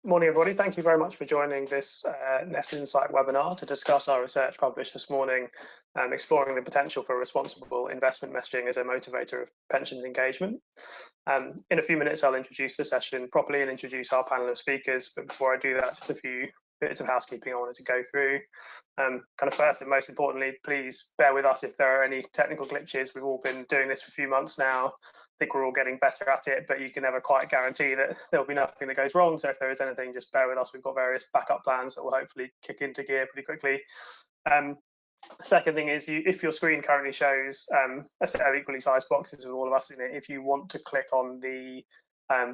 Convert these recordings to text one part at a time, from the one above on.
Morning, everybody. Thank you very much for joining this Nest Insight webinar to discuss our research published this morning, exploring the potential for responsible investment messaging as a motivator of pensions engagement. In a few minutes, I'll introduce the session properly and introduce our panel of speakers. But before I do that, just a few bits of housekeeping I wanted to go through. Kind of first and most importantly, please bear with us if there are any technical glitches. We've all been doing this for a few months now. I think we're all getting better at it, but you can never quite guarantee that there'll be nothing that goes wrong. So if there is anything, just bear with us. We've got various backup plans that will hopefully kick into gear pretty quickly. Second thing is, if your screen currently shows a set of equally sized boxes with all of us in it, if you want to click on the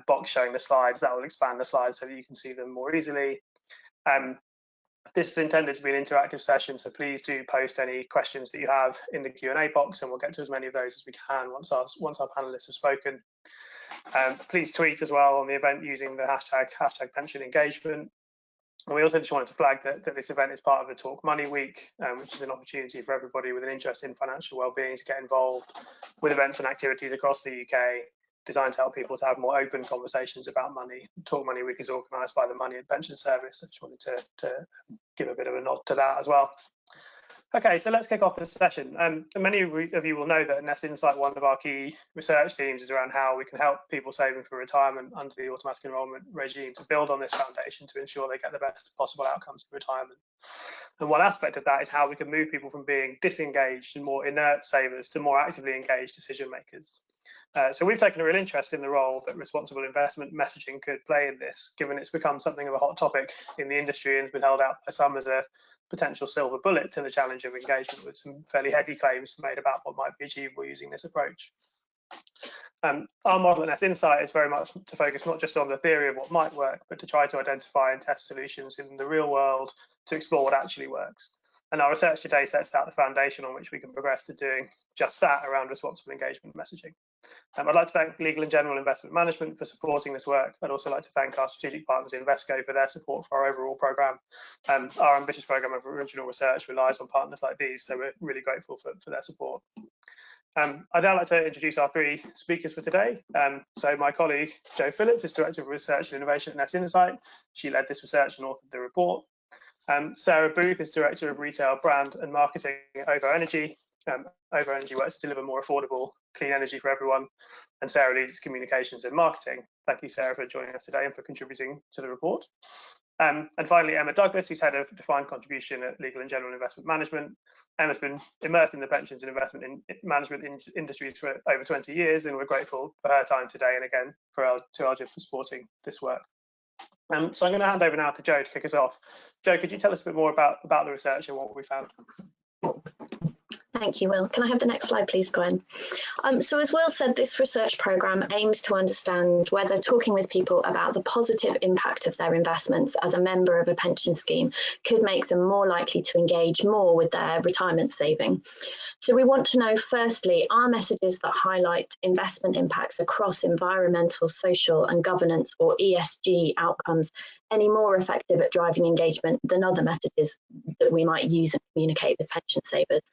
box showing the slides, that will expand the slides so that you can see them more easily. This is intended to be an interactive session, so please do post any questions that you have in the Q&A box, and we'll get to as many of those as we can once our panelists have spoken. Please tweet as well on the event using the hashtag pension engagement. And we also just wanted to flag that this event is part of the Talk Money Week, which is an opportunity for everybody with an interest in financial well-being to get involved with events and activities across the UK, designed to help people to have more open conversations about money. Talk Money Week is organised by the Money and Pension Service. I just wanted to give a bit of a nod to that as well. Okay, so let's kick off this session. Many of you will know that at Nest Insight, one of our key research themes is around how we can help people saving for retirement under the automatic enrolment regime to build on this foundation to ensure they get the best possible outcomes in retirement. And one aspect of that is how we can move people from being disengaged and more inert savers to more actively engaged decision makers. So we've taken a real interest in the role that responsible investment messaging could play in this, given it's become something of a hot topic in the industry and has been held out by some as a potential silver bullet to the challenge of engagement, with some fairly heavy claims made about what might be achievable using this approach. Our model at Nest Insight is very much to focus not just on the theory of what might work, but to try to identify and test solutions in the real world to explore what actually works. And our research today sets out the foundation on which we can progress to doing just that around responsible engagement messaging. I'd like to thank Legal and General Investment Management for supporting this work. I'd also like to thank our strategic partners Invesco for their support for our overall programme. Our ambitious programme of original research relies on partners like these, so we're really grateful for their support. I'd now like to introduce our three speakers for today. So my colleague Jo Phillips is Director of Research and Innovation at Nest Insight. She led this research and authored the report. Sarah Booth is Director of Retail Brand and Marketing at OVO Energy. OVO Energy works to deliver more affordable, clean energy for everyone, and Sarah leads communications and marketing. Thank you, Sarah, for joining us today and for contributing to the report. And finally, Emma Douglas, who's head of defined contribution at Legal and General Investment Management. Emma's been immersed in the pensions and investment management industries for over 20 years, and we're grateful for her time today and again to Arjun for supporting this work. So I'm going to hand over now to Jo to kick us off. Jo, could you tell us a bit more about the research and what we found? Thank you, Will. Can I have the next slide, please, Gwen? So as Will said, this research programme aims to understand whether talking with people about the positive impact of their investments as a member of a pension scheme could make them more likely to engage more with their retirement saving. So we want to know, firstly, are messages that highlight investment impacts across environmental, social and governance, or ESG outcomes, any more effective at driving engagement than other messages that we might use and communicate with pension savers?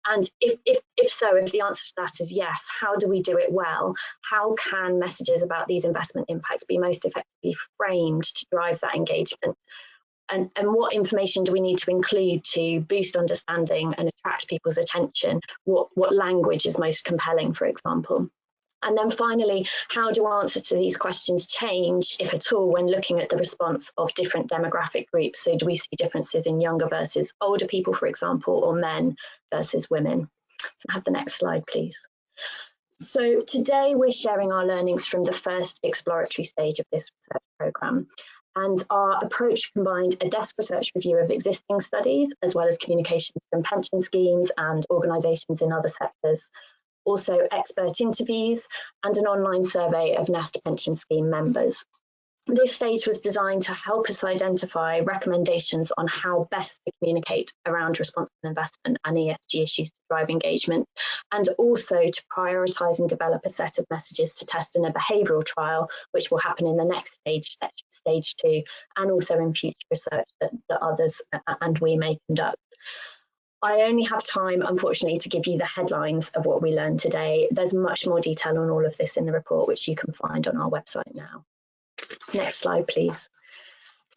And if so, if the answer to that is yes, how do we do it well? How can messages about these investment impacts be most effectively framed to drive that engagement? And what information do we need to include to boost understanding and attract people's attention? What language is most compelling, for example? And then finally, how do answers to these questions change, if at all, when looking at the response of different demographic groups? So do we see differences in younger versus older people, for example, or men versus women? So have the next slide, please. So today we're sharing our learnings from the first exploratory stage of this research programme. And our approach combined a desk research review of existing studies, as well as communications from pension schemes and organisations in other sectors. Also expert interviews and an online survey of Nest pension scheme members. This stage was designed to help us identify recommendations on how best to communicate around responsible investment and ESG issues to drive engagement, and also to prioritise and develop a set of messages to test in a behavioural trial, which will happen in the next stage, stage 2, and also in future research that others and we may conduct. I only have time, unfortunately, to give you the headlines of what we learned today. There's much more detail on all of this in the report, which you can find on our website now. Next slide, please.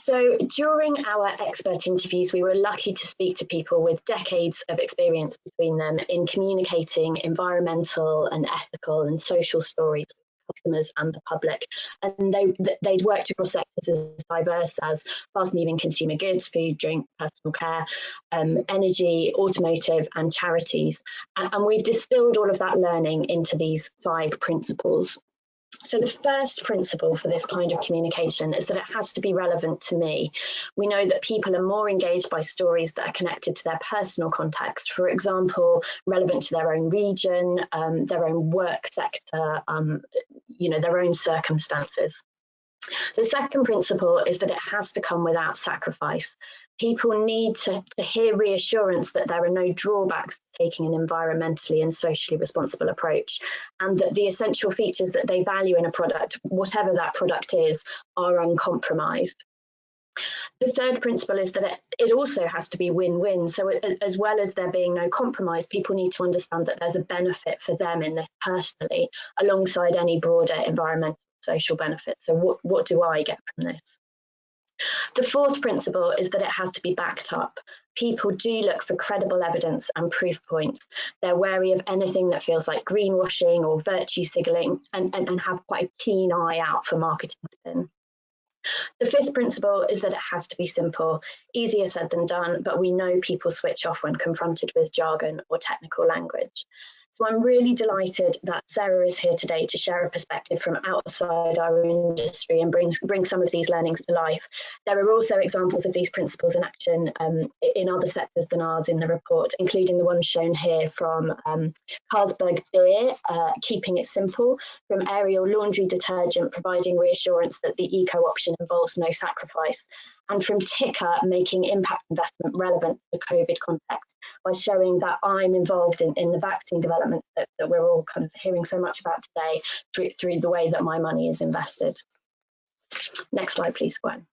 So during our expert interviews, we were lucky to speak to people with decades of experience between them in communicating environmental and ethical and social stories with customers and the public. And they'd worked across sectors as diverse as fast-moving consumer goods, food, drink, personal care, energy, automotive, and charities. And we've distilled all of that learning into these 5 principles. So the first principle for this kind of communication is that it has to be relevant to me. We know that people are more engaged by stories that are connected to their personal context, for example, relevant to their own region, their own work sector, their own circumstances. The second principle is that it has to come without sacrifice. People need to hear reassurance that there are no drawbacks to taking an environmentally and socially responsible approach, and that the essential features that they value in a product, whatever that product is, are uncompromised. The third principle is that it also has to be win-win. So as well as there being no compromise, people need to understand that there's a benefit for them in this personally, alongside any broader environmental social benefits. So what do I get from this? The fourth principle is that it has to be backed up. People do look for credible evidence and proof points. They're wary of anything that feels like greenwashing or virtue signaling, and have quite a keen eye out for marketing spin. The fifth principle is that it has to be simple. Easier said than done, but we know people switch off when confronted with jargon or technical language. So I'm really delighted that Sarah is here today to share a perspective from outside our industry and bring some of these learnings to life. There are also examples of these principles in action in other sectors than ours in the report, including the ones shown here from Carlsberg Beer, keeping it simple, from Ariel laundry detergent, providing reassurance that the eco option involves no sacrifice, and from Ticker, making impact investment relevant to the COVID context by showing that I'm involved in the vaccine developments that we're all kind of hearing so much about today through the way that my money is invested. Next slide, please, Gwen.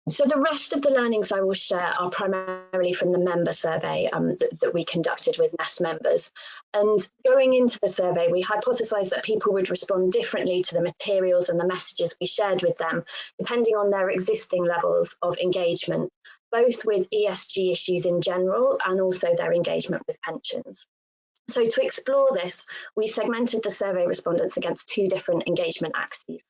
So the rest of the learnings I will share are primarily from the member survey that we conducted with Nest members. And going into the survey, we hypothesised that people would respond differently to the materials and the messages we shared with them, depending on their existing levels of engagement, both with ESG issues in general and also their engagement with pensions. So to explore this, we segmented the survey respondents against 2 different engagement axes.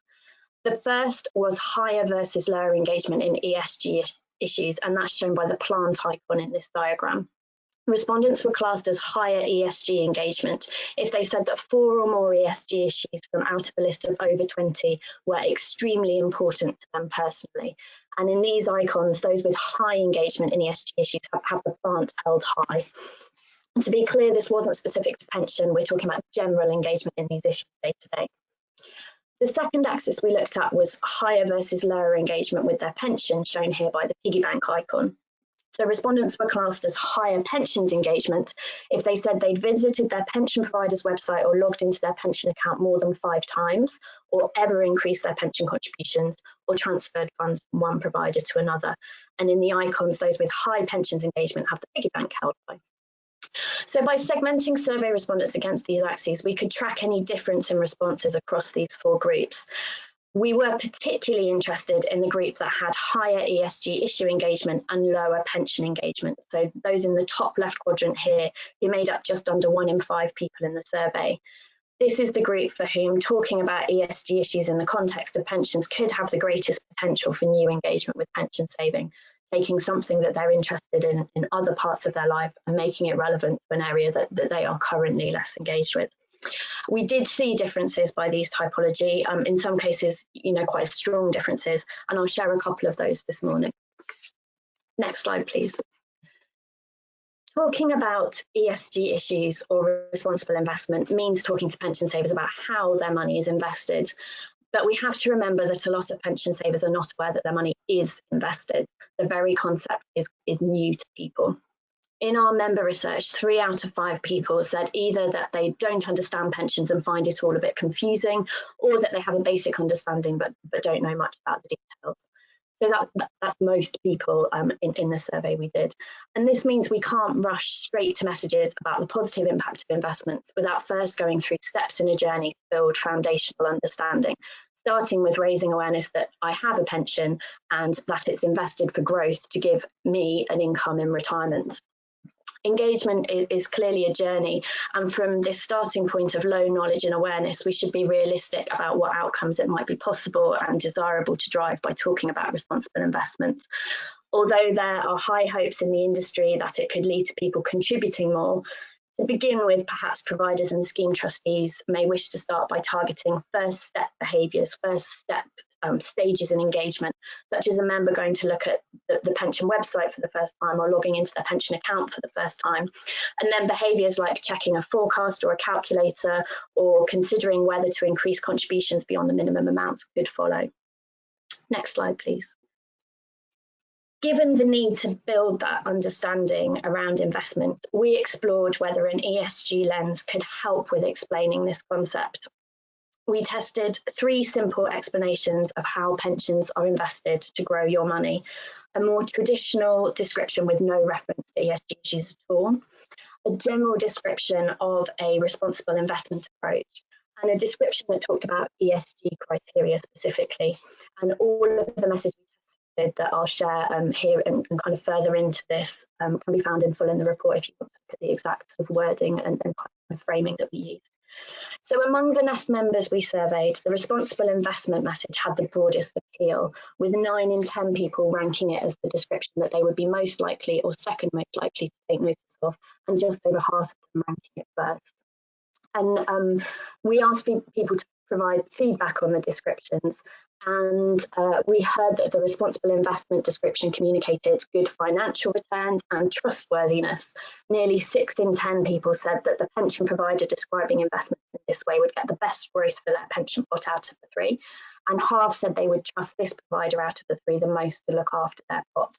The first was higher versus lower engagement in ESG issues, and that's shown by the plant icon in this diagram. Respondents were classed as higher ESG engagement if they said that 4 or more ESG issues from out of a list of over 20 were extremely important to them personally. And in these icons, those with high engagement in ESG issues have the plant held high. And to be clear, this wasn't specific to pension. We're talking about general engagement in these issues day to day. The second axis we looked at was higher versus lower engagement with their pension, shown here by the piggy bank icon. So respondents were classed as higher pensions engagement if they said they'd visited their pension provider's website or logged into their pension account more than 5 times, or ever increased their pension contributions, or transferred funds from one provider to another. And in the icons, those with high pensions engagement have the piggy bank held by. So by segmenting survey respondents against these axes, we could track any difference in responses across these 4 groups. We were particularly interested in the group that had higher ESG issue engagement and lower pension engagement. So those in the top left quadrant here, who made up just under 1 in 5 people in the survey. This is the group for whom talking about ESG issues in the context of pensions could have the greatest potential for new engagement with pension saving, taking something that they're interested in other parts of their life and making it relevant to an area that they are currently less engaged with. We did see differences by these typology, in some cases, quite strong differences, and I'll share a couple of those this morning. Next slide, please. Talking about ESG issues or responsible investment means talking to pension savers about how their money is invested. But we have to remember that a lot of pension savers are not aware that their money is invested. The very concept is new to people. In our member research, 3 out of 5 people said either that they don't understand pensions and find it all a bit confusing, or that they have a basic understanding but don't know much about the details. So that's most people in the survey we did. And this means we can't rush straight to messages about the positive impact of investments without first going through steps in a journey to build foundational understanding. starting with raising awareness that I have a pension and that it's invested for growth to give me an income in retirement. Engagement is clearly a journey, and from this starting point of low knowledge and awareness, we should be realistic about what outcomes it might be possible and desirable to drive by talking about responsible investments. Although there are high hopes in the industry that it could lead to people contributing more, to begin with, perhaps providers and scheme trustees may wish to start by targeting first step behaviours, first step stages in engagement, such as a member going to look at the pension website for the first time or logging into their pension account for the first time. And then behaviours like checking a forecast or a calculator or considering whether to increase contributions beyond the minimum amounts could follow. Next slide, please. Given the need to build that understanding around investment, we explored whether an ESG lens could help with explaining this concept. We tested 3 simple explanations of how pensions are invested to grow your money: a more traditional description with no reference to ESG issues at all, a general description of a responsible investment approach, and a description that talked about ESG criteria specifically. And all of the messages we tested that I'll share here and kind of further into this can be found in full in the report if you want to look at the exact sort of wording and kind of framing that we used. So among the Nest members we surveyed, the responsible investment message had the broadest appeal, with 9 in 10 people ranking it as the description that they would be most likely or second most likely to take notice of, and just over half of them ranking it first. And we asked people to provide feedback on the descriptions, and we heard that the responsible investment description communicated good financial returns and trustworthiness. Nearly 6 in 10 people said that the pension provider describing investments in this way would get the best growth for their pension pot out of the 3, and half said they would trust this provider out of the 3 the most to look after their pot.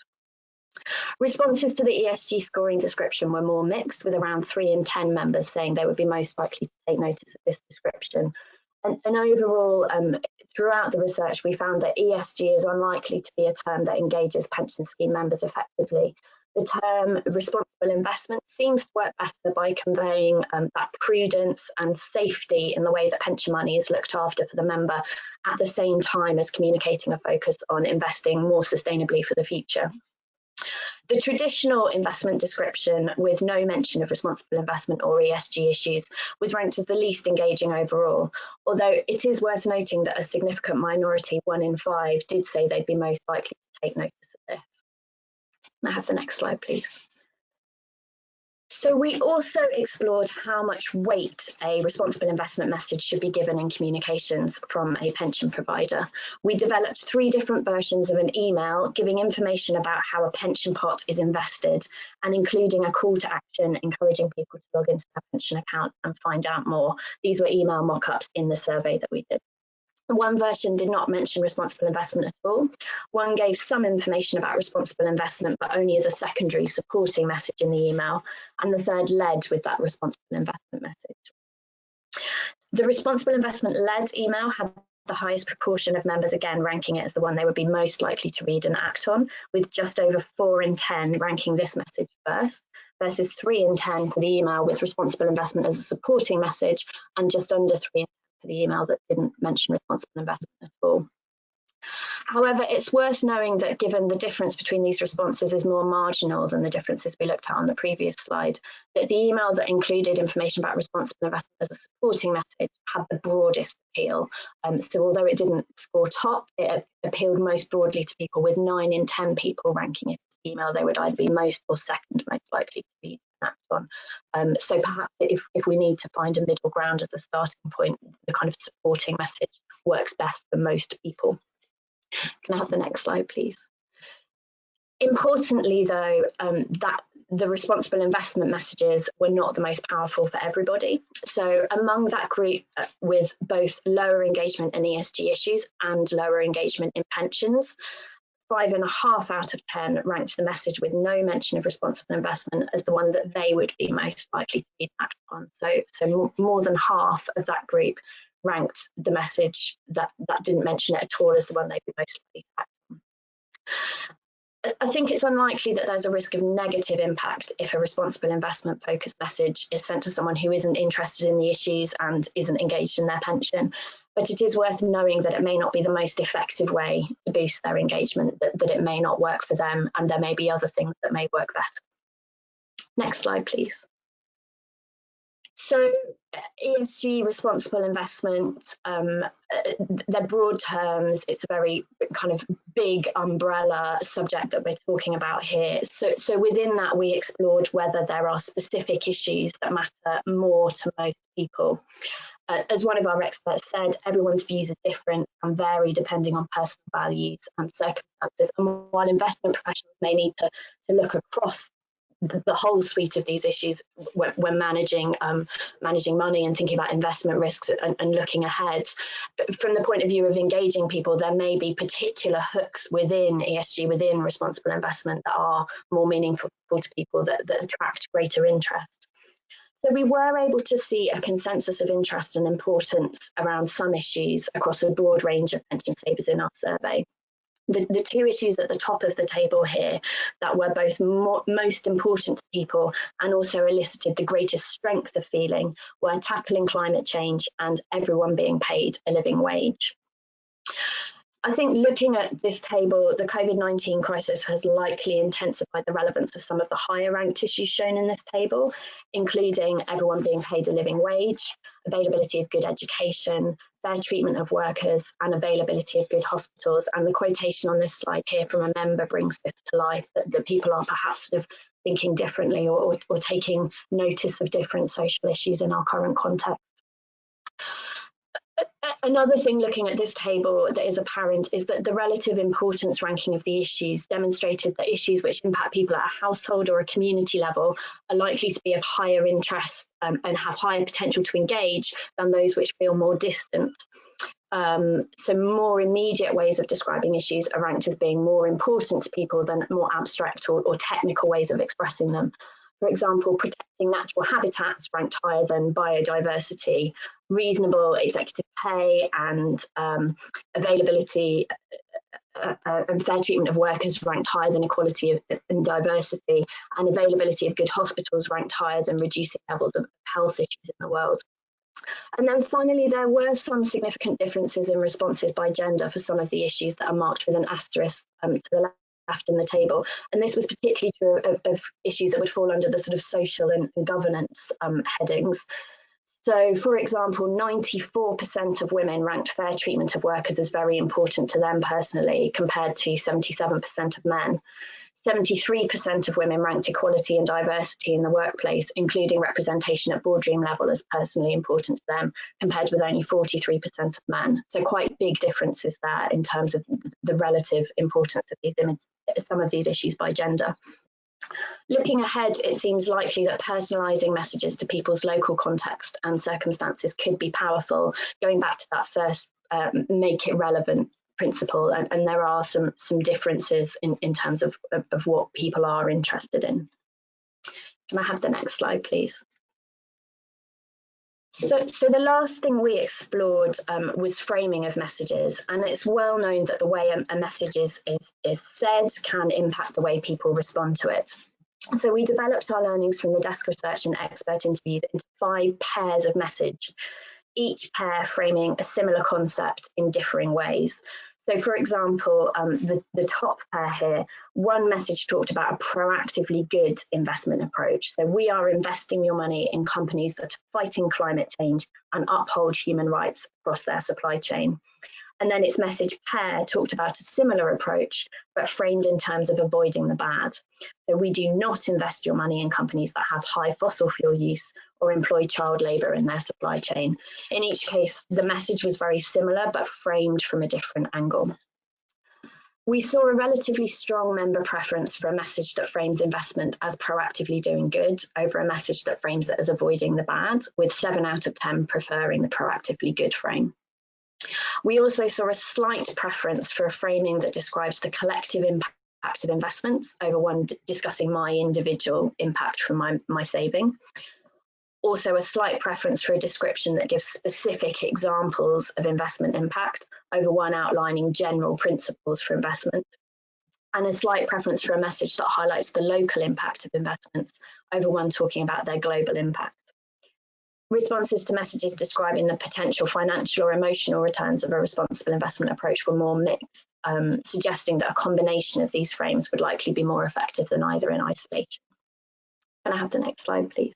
Responses to the ESG scoring description were more mixed, with around 3 in 10 members saying they would be most likely to take notice of this description. And overall, throughout the research, we found that ESG is unlikely to be a term that engages pension scheme members effectively. The term responsible investment seems to work better by conveying that prudence and safety in the way that pension money is looked after for the member, at the same time as communicating a focus on investing more sustainably for the future. The traditional investment description, with no mention of responsible investment or ESG issues, was ranked as the least engaging overall, although it is worth noting that a significant minority, 1 in 5, did say they'd be most likely to take notice of this. May I have the next slide, please? So we also explored how much weight a responsible investment message should be given in communications from a pension provider. We developed 3 different versions of an email giving information about how a pension pot is invested and including a call to action encouraging people to log into their pension account and find out more. These were email mock-ups in the survey that we did. One version did not mention responsible investment at all. One gave some information about responsible investment, but only as a secondary supporting message in the email. And the third led with that responsible investment message. The responsible investment led email had the highest proportion of members, again ranking it as the one they would be most likely to read and act on, with just over 4 in 10 ranking this message first, versus 3 in 10 for the email with responsible investment as a supporting message, and just under 3 in 10 for the email that didn't mention responsible investment at all. However, it's worth knowing that given the difference between these responses is more marginal than the differences we looked at on the previous slide, that the email that included information about responsible investment as a supporting message had the broadest appeal. So although it didn't score top, it appealed most broadly to people, with 9 in 10 people ranking it as email they would either be most or second most likely to be act on. So perhaps if we need to find a middle ground as a starting point, the kind of supporting message works best for most people. Can I have the next slide, please? Importantly, though, that the responsible investment messages were not the most powerful for everybody. So among that group with both lower engagement in ESG issues and lower engagement in pensions, 5.5 out of 10 ranked the message with no mention of responsible investment as the one that they would be most likely to be acted on. So more than half of that group ranked the message that didn't mention it at all as the one they'd be most likely to act on. I think it's unlikely that there's a risk of negative impact if a responsible investment focused message is sent to someone who isn't interested in the issues and isn't engaged in their pension. But it is worth knowing that it may not be the most effective way to boost their engagement, that it may not work for them, and there may be other things that may work better. Next slide, please. So ESG, responsible investment, they're broad terms. It's a very kind of big umbrella subject that we're talking about here. So within that, we explored whether there are specific issues that matter more to most people. As one of our experts said, everyone's views are different and vary depending on personal values and circumstances. And while investment professionals may need to look across the whole suite of these issues when managing money and thinking about investment risks and looking ahead, from the point of view of engaging people, there may be particular hooks within ESG, within responsible investment, that are more meaningful to people, that attract greater interest. So we were able to see a consensus of interest and importance around some issues across a broad range of pension savers in our survey. The two issues at the top of the table here that were both most important to people and also elicited the greatest strength of feeling were tackling climate change and everyone being paid a living wage. I think looking at this table, the COVID-19 crisis has likely intensified the relevance of some of the higher ranked issues shown in this table, including everyone being paid a living wage, availability of good education, fair treatment of workers, and availability of good hospitals. And the quotation on this slide here from a member brings this to life, that people are perhaps sort of thinking differently or taking notice of different social issues in our current context. Another thing looking at this table that is apparent is that the relative importance ranking of the issues demonstrated that issues which impact people at a household or a community level are likely to be of higher interest and have higher potential to engage than those which feel more distant. So more immediate ways of describing issues are ranked as being more important to people than more abstract or technical ways of expressing them. For example, protecting natural habitats ranked higher than biodiversity, reasonable executive pay and availability and fair treatment of workers ranked higher than equality and diversity, and availability of good hospitals ranked higher than reducing levels of health issues in the world. And then finally, there were some significant differences in responses by gender for some of the issues that are marked with an asterisk to the left in the table. And this was particularly true of issues that would fall under the sort of social and governance headings. So, for example, 94% of women ranked fair treatment of workers as very important to them personally, compared to 77% of men. 73% of women ranked equality and diversity in the workplace, including representation at boardroom level, as personally important to them, compared with only 43% of men. So quite big differences there in terms of the relative importance of some of these issues by gender. Looking ahead, it seems likely that personalising messages to people's local context and circumstances could be powerful, going back to that first make it relevant principle, and there are some differences in terms of what people are interested in. Can I have the next slide, please? So the last thing we explored was framing of messages, and it's well known that the way a message is said can impact the way people respond to it. So we developed our learnings from the desk research and expert interviews into 5 pairs of message, each pair framing a similar concept in differing ways. So, for example, the top pair here, one message talked about a proactively good investment approach. So we are investing your money in companies that are fighting climate change and uphold human rights across their supply chain. And then its message pair talked about a similar approach, but framed in terms of avoiding the bad. So we do not invest your money in companies that have high fossil fuel use or employ child labour in their supply chain. In each case, the message was very similar, but framed from a different angle. We saw a relatively strong member preference for a message that frames investment as proactively doing good over a message that frames it as avoiding the bad, with 7 out of 10 preferring the proactively good frame. We also saw a slight preference for a framing that describes the collective impact of investments over one discussing my individual impact from my saving. Also a slight preference for a description that gives specific examples of investment impact over one outlining general principles for investment. and a slight preference for a message that highlights the local impact of investments over one talking about their global impact. Responses to messages describing the potential financial or emotional returns of a responsible investment approach were more mixed, suggesting that a combination of these frames would likely be more effective than either in isolation. Can I have the next slide, please?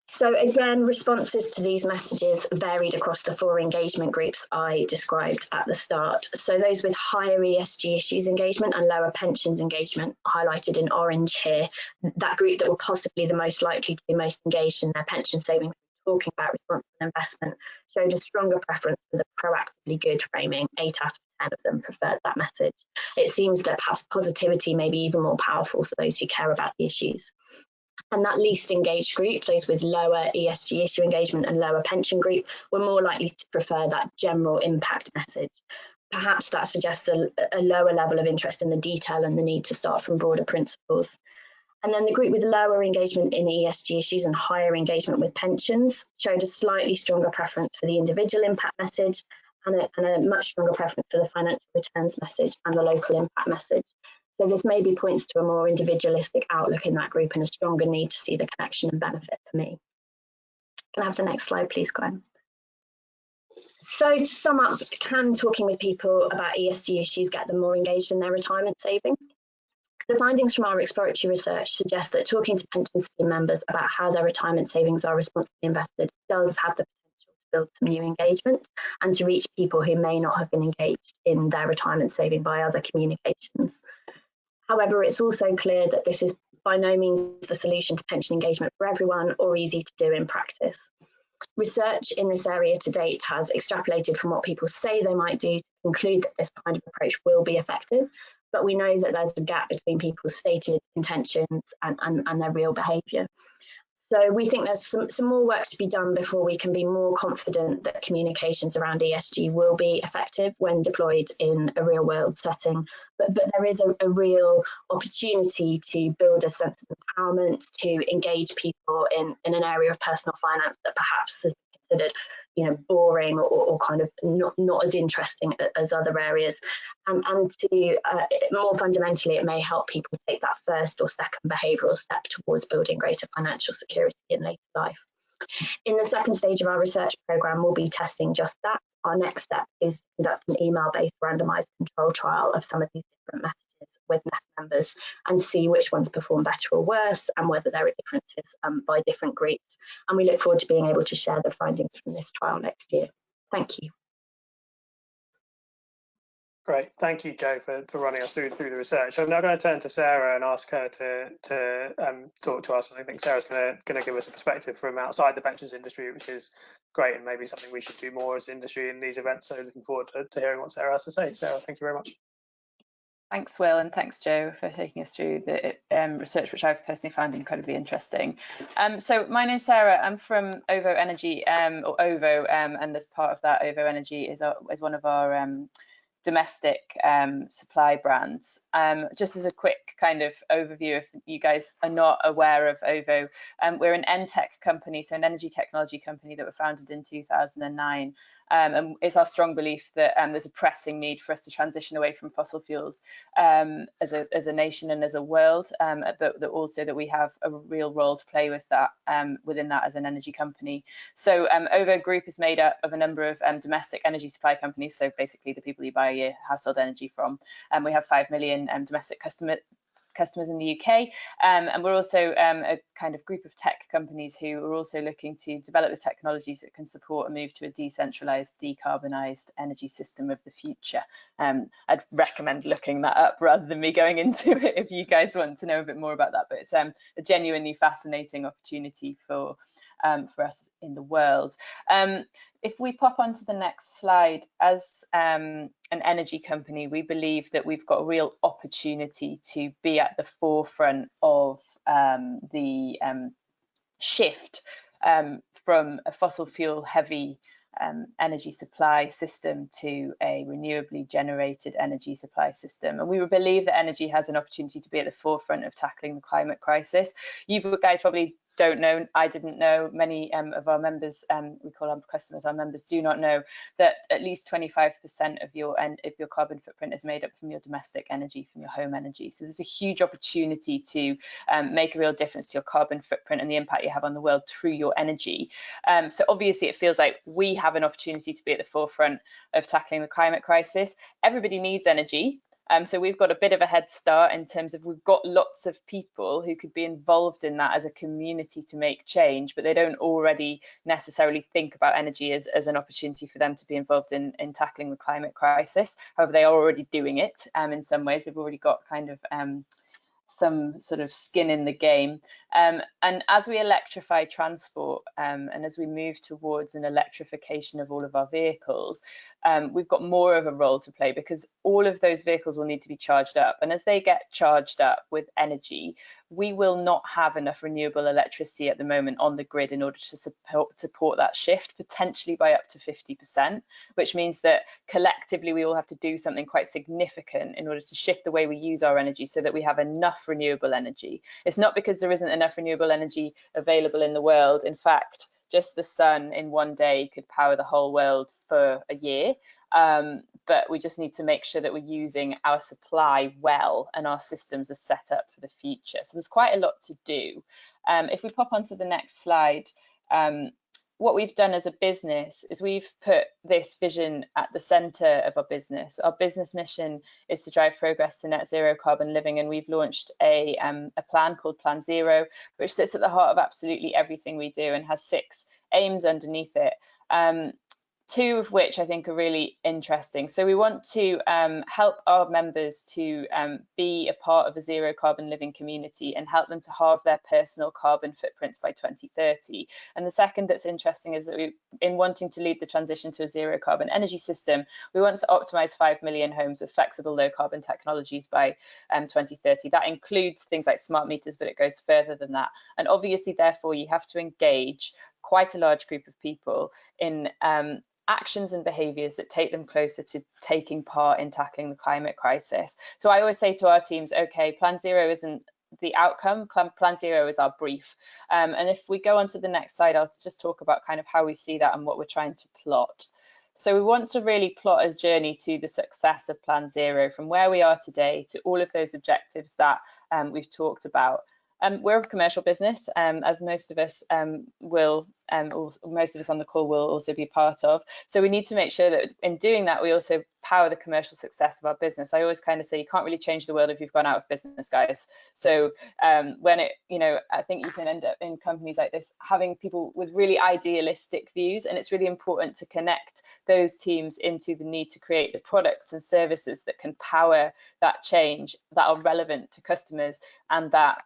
So again, responses to these messages varied across the 4 engagement groups I described at the start. So those with higher ESG issues engagement and lower pensions engagement, highlighted in orange here, that group that were possibly the most likely to be most engaged in their pension savings, talking about responsible investment, showed a stronger preference for the proactively good framing. 8 out of 10 of them preferred that message. It seems that perhaps positivity may be even more powerful for those who care about the issues. And that least engaged group, those with lower ESG issue engagement and lower pension group, were more likely to prefer that general impact message. Perhaps that suggests a lower level of interest in the detail and the need to start from broader principles. And then the group with lower engagement in ESG issues and higher engagement with pensions showed a slightly stronger preference for the individual impact message and a much stronger preference for the financial returns message and the local impact message. So this maybe points to a more individualistic outlook in that group and a stronger need to see the connection and benefit for me. Can I have the next slide, please, Gwen? So to sum up, can talking with people about ESG issues get them more engaged in their retirement saving? The findings from our exploratory research suggest that talking to pension scheme members about how their retirement savings are responsibly invested does have the potential to build some new engagement and to reach people who may not have been engaged in their retirement saving by other communications. However, it's also clear that this is by no means the solution to pension engagement for everyone or easy to do in practice. Research in this area to date has extrapolated from what people say they might do to conclude that this kind of approach will be effective, but we know that there's a gap between people's stated intentions and their real behaviour. So we think there's some more work to be done before we can be more confident that communications around ESG will be effective when deployed in a real world setting. But there is a real opportunity to build a sense of empowerment, to engage people in an area of personal finance that perhaps is considered boring or kind of not as interesting as other areas. And to more fundamentally, it may help people take that first or second behavioural step towards building greater financial security in later life. In the second stage of our research programme, we'll be testing just that. Our next step is to conduct an email-based randomised control trial of some of these different messages with NEST members and see which ones perform better or worse and whether there are differences by different groups. And we look forward to being able to share the findings from this trial next year. Thank you. Great, thank you, Jo, for running us through the research. I'm now going to turn to Sarah and ask her to talk to us. And I think Sarah's going to give us a perspective from outside the pensions industry, which is great and maybe something we should do more as an industry in these events. So looking forward to hearing what Sarah has to say. Sarah, thank you very much. Thanks, Will, and thanks, Jo, for taking us through the research, which I've personally found incredibly interesting. So my name's Sarah. I'm from OVO Energy, or OVO, and as part of that, OVO Energy is one of our domestic supply brands. Just as a quick kind of overview, if you guys are not aware of OVO, we're an NTech company, so an energy technology company that were founded in 2009. And it's our strong belief that there's a pressing need for us to transition away from fossil fuels as a nation and as a world, but also that we have a real role to play with that within that as an energy company. So OVO Group is made up of a number of domestic energy supply companies, so basically the people you buy your household energy from. We have 5 million domestic customers in the UK, and we're also a kind of group of tech companies who are also looking to develop the technologies that can support a move to a decentralized, decarbonised energy system of the future. I'd recommend looking that up rather than me going into it if you guys want to know a bit more about that, but it's a genuinely fascinating opportunity for us in the world. If we pop onto the next slide, as an energy company, we believe that we've got a real opportunity to be at the forefront of the shift from a fossil fuel heavy energy supply system to a renewably generated energy supply system. And we believe that energy has an opportunity to be at the forefront of tackling the climate crisis. You guys probably don't know, I didn't know, many of our members, we call our customers our members, do not know that at least 25% of your carbon footprint is made up from your domestic energy, from your home energy. So there's a huge opportunity to make a real difference to your carbon footprint and the impact you have on the world through your energy. So obviously it feels like we have an opportunity to be at the forefront of tackling the climate crisis. Everybody needs energy. So we've got a bit of a head start in terms of we've got lots of people who could be involved in that as a community to make change, but they don't already necessarily think about energy as an opportunity for them to be involved in tackling the climate crisis. However, they are already doing it in some ways. They've already got kind of some sort of skin in the game. And as we electrify transport and as we move towards an electrification of all of our vehicles, we've got more of a role to play, because all of those vehicles will need to be charged up. And as they get charged up with energy, we will not have enough renewable electricity at the moment on the grid in order to support that shift, potentially by up to 50%, which means that collectively we will have to do something quite significant in order to shift the way we use our energy so that we have enough renewable energy. It's not because there isn't enough renewable energy available in the world. In fact, just the sun in one day could power the whole world for a year. But we just need to make sure that we're using our supply well and our systems are set up for the future. So there's quite a lot to do. If we pop onto the next slide, what we've done as a business is we've put this vision at the centre of our business. Our business mission is to drive progress to net zero carbon living, and we've launched a plan called Plan Zero, which sits at the heart of absolutely everything we do and has 6 aims underneath it. 2 of which I think are really interesting. So we want to help our members to be a part of a zero carbon living community and help them to halve their personal carbon footprints by 2030. And the second that's interesting is that in wanting to lead the transition to a zero carbon energy system, we want to optimize 5 million homes with flexible low carbon technologies by 2030. That includes things like smart meters, but it goes further than that. And obviously, therefore, you have to engage quite a large group of people in actions and behaviours that take them closer to taking part in tackling the climate crisis. So I always say to our teams, okay, Plan Zero isn't the outcome, Plan Zero is our brief. And if we go on to the next slide, I'll just talk about kind of how we see that and what we're trying to plot. So we want to really plot a journey to the success of Plan Zero from where we are today to all of those objectives that we've talked about. We're a commercial business, as most of us most of us on the call will also be part of. So we need to make sure that in doing that, we also power the commercial success of our business. I always kind of say you can't really change the world if you've gone out of business, guys. So when it, I think you can end up in companies like this having people with really idealistic views, and it's really important to connect those teams into the need to create the products and services that can power that change, that are relevant to customers, and that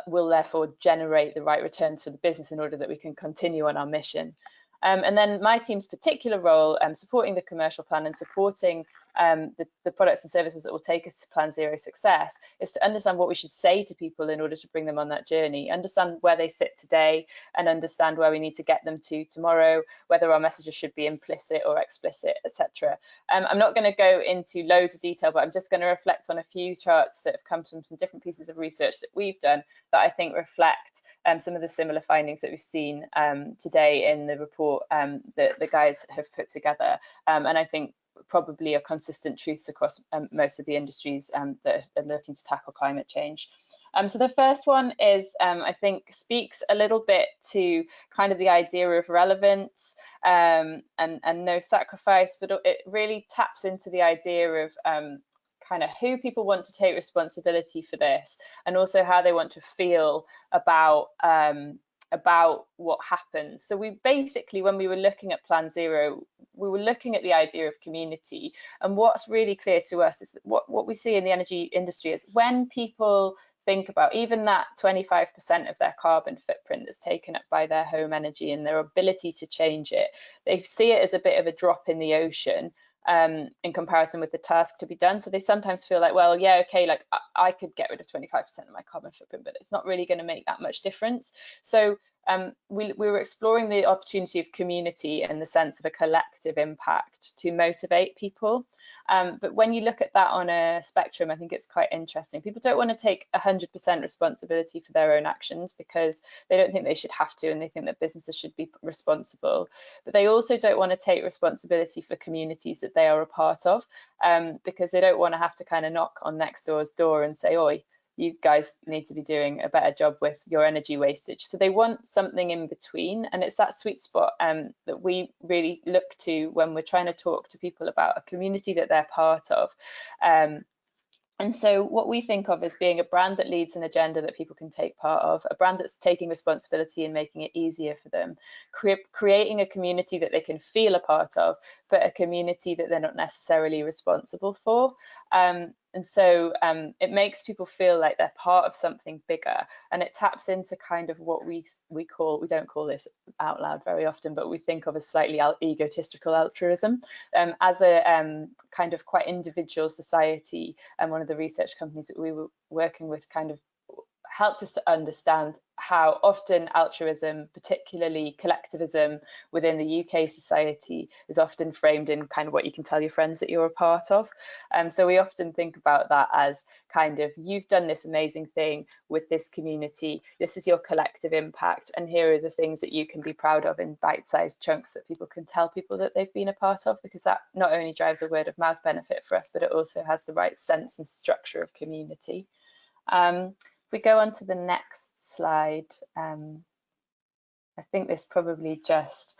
will therefore generate the right returns for the business in order that we can continue on our mission. And then my team's particular role, supporting the commercial plan and supporting the products and services that will take us to Plan Zero success, is to understand what we should say to people in order to bring them on that journey, understand where they sit today and understand where we need to get them to tomorrow, whether our messages should be implicit or explicit, etc. I'm not going to go into loads of detail, but I'm just going to reflect on a few charts that have come from some different pieces of research that we've done that I think reflect some of the similar findings that we've seen today in the report that the guys have put together, and I think probably are consistent truths across most of the industries that are looking to tackle climate change. So the first one is, I think, speaks a little bit to kind of the idea of relevance and no sacrifice, but it really taps into the idea of kind of who people want to take responsibility for this, and also how they want to feel about what happens. So we basically, when we were looking at Plan Zero, we were looking at the idea of community, and what's really clear to us is that what we see in the energy industry is when people think about even that 25% of their carbon footprint that's taken up by their home energy and their ability to change it, they see it as a bit of a drop in the ocean in comparison with the task to be done. So they sometimes feel like, well, yeah, okay, like I could get rid of 25% of my carbon footprint, but it's not really going to make that much difference. So we were exploring the opportunity of community and the sense of a collective impact to motivate people. But when you look at that on a spectrum, I think it's quite interesting. People don't want to take 100% responsibility for their own actions because they don't think they should have to, and they think that businesses should be responsible. But they also don't want to take responsibility for communities that they are a part of, because they don't want to have to kind of knock on next door's door and say, oi, you guys need to be doing a better job with your energy wastage. So they want something in between, and it's that sweet spot that we really look to when we're trying to talk to people about a community that they're part of. And so what we think of as being a brand that leads an agenda that people can take part of, a brand that's taking responsibility and making it easier for them, creating a community that they can feel a part of, but a community that they're not necessarily responsible for. And so it makes people feel like they're part of something bigger, and it taps into kind of what we don't call this out loud very often, but we think of as slightly egotistical altruism. As a kind of quite individual society, and one of the research companies that we were working with kind of helped us to understand how often altruism, particularly collectivism within the UK society, is often framed in kind of what you can tell your friends that you're a part of. So we often think about that as kind of, you've done this amazing thing with this community, this is your collective impact, and here are the things that you can be proud of in bite-sized chunks that people can tell people that they've been a part of, because that not only drives a word of mouth benefit for us, but it also has the right sense and structure of community. We go on to the next slide. I think this probably just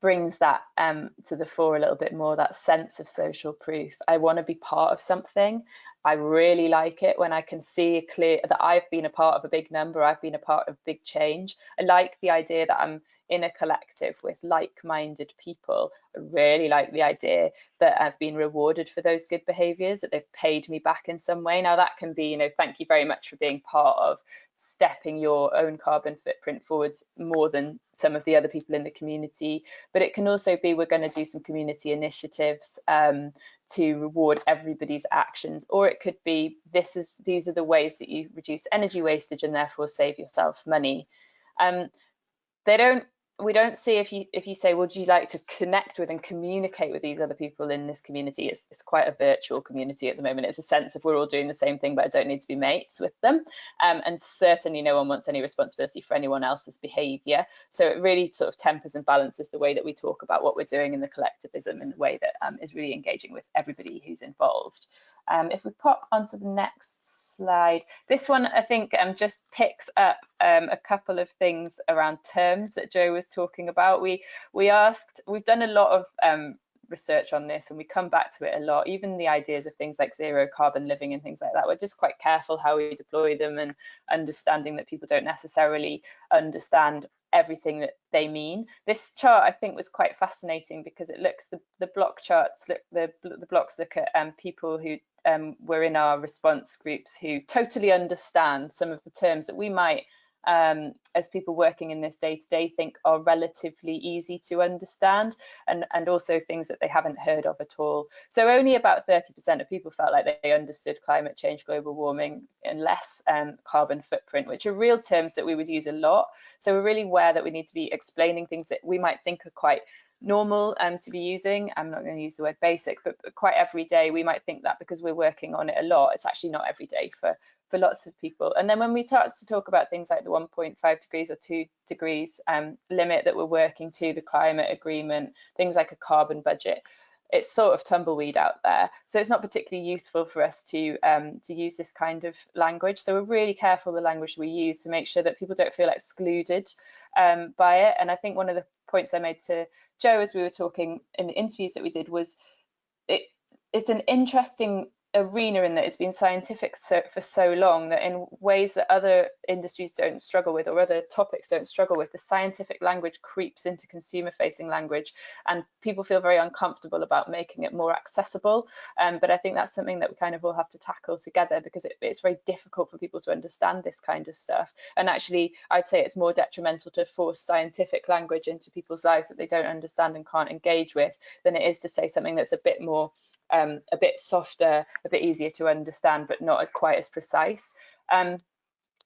brings that to the fore a little bit more, that sense of social proof. I want to be part of something. I really like it when I can see clear that I've been a part of a big number, I've been a part of big change. I like the idea that I'm in a collective with like-minded people. I really like the idea that I've been rewarded for those good behaviours, that they've paid me back in some way. Now that can be, you know, thank you very much for being part of stepping your own carbon footprint forwards more than some of the other people in the community. But it can also be, we're going to do some community initiatives to reward everybody's actions, or it could be, these are the ways that you reduce energy wastage and therefore save yourself money. We don't see, if you say, would you like to connect with and communicate with these other people in this community? It's quite a virtual community at the moment. It's a sense of we're all doing the same thing, but I don't need to be mates with them. And certainly no one wants any responsibility for anyone else's behaviour. So it really sort of tempers and balances the way that we talk about what we're doing in the collectivism in the way that is really engaging with everybody who's involved. If we pop onto the next slide, this one I think just picks up a couple of things around terms that Joe was talking about. We've done a lot of research on this, and we come back to it a lot. Even the ideas of things like zero carbon living and things like that, we're just quite careful how we deploy them, and understanding that people don't necessarily understand everything that they mean. This chart I think was quite fascinating because it looks, the block charts look, the blocks look at people who were in our response groups who totally understand some of the terms that we might, as people working in this day-to-day, think are relatively easy to understand, and also things that they haven't heard of at all. So only about 30% of people felt like they understood climate change, global warming, and less carbon footprint, which are real terms that we would use a lot. So we're really aware that we need to be explaining things that we might think are quite normal to be using. I'm not going to use the word basic, but quite every day we might think that because we're working on it a lot. It's actually not every day for lots of people. And then when we start to talk about things like the 1.5 degrees or 2 degrees limit that we're working to, the climate agreement, things like a carbon budget, it's sort of tumbleweed out there. So it's not particularly useful for us to use this kind of language. So we're really careful the language we use to make sure that people don't feel excluded by it. And I think one of the points I made to Joe as we were talking in the interviews that we did was it's an interesting arena in that it's been scientific for so long that in ways that other industries don't struggle with, or other topics don't struggle with, the scientific language creeps into consumer facing language, and people feel very uncomfortable about making it more accessible. But I think that's something that we kind of all have to tackle together, because it's very difficult for people to understand this kind of stuff. And actually I'd say it's more detrimental to force scientific language into people's lives that they don't understand and can't engage with than it is to say something that's a bit more a bit softer, a bit easier to understand, but not quite as precise.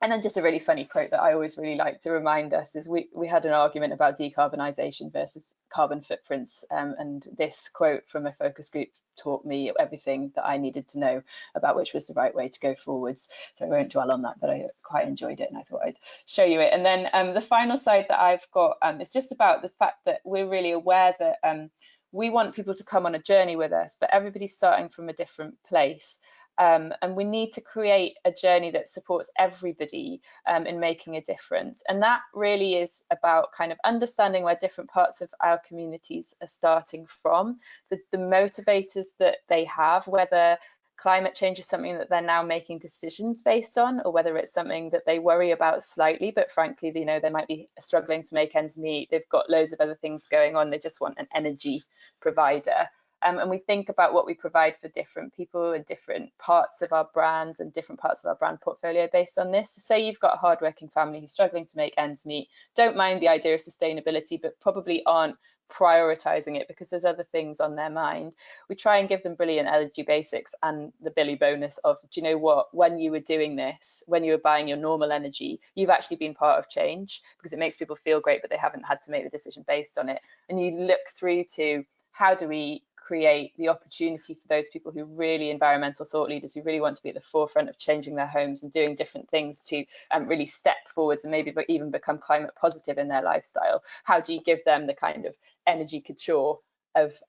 And then just a really funny quote that I always really like to remind us is we had an argument about decarbonisation versus carbon footprints, and this quote from a focus group taught me everything that I needed to know about which was the right way to go forwards. So I won't dwell on that, but I quite enjoyed it and I thought I'd show you it. And then the final slide that I've got is just about the fact that we're really aware that we want people to come on a journey with us, but everybody's starting from a different place. And we need to create a journey that supports everybody in making a difference. And that really is about kind of understanding where different parts of our communities are starting from, the motivators that they have, whether climate change is something that they're now making decisions based on, or whether it's something that they worry about slightly, but frankly, you know, they might be struggling to make ends meet. They've got loads of other things going on. They just want an energy provider. And we think about what we provide for different people and different parts of our brands and different parts of our brand portfolio based on this. So say you've got a hardworking family who's struggling to make ends meet, don't mind the idea of sustainability, but probably aren't prioritizing it because there's other things on their mind. We try and give them brilliant energy basics and the Billy bonus of, do you know what, when you were doing this, when you were buying your normal energy, you've actually been part of change, because it makes people feel great, but they haven't had to make the decision based on it. And you look through to how do we create the opportunity for those people who really environmental thought leaders who really want to be at the forefront of changing their homes and doing different things to really step forwards and maybe even become climate positive in their lifestyle. How do you give them the kind of energy couture of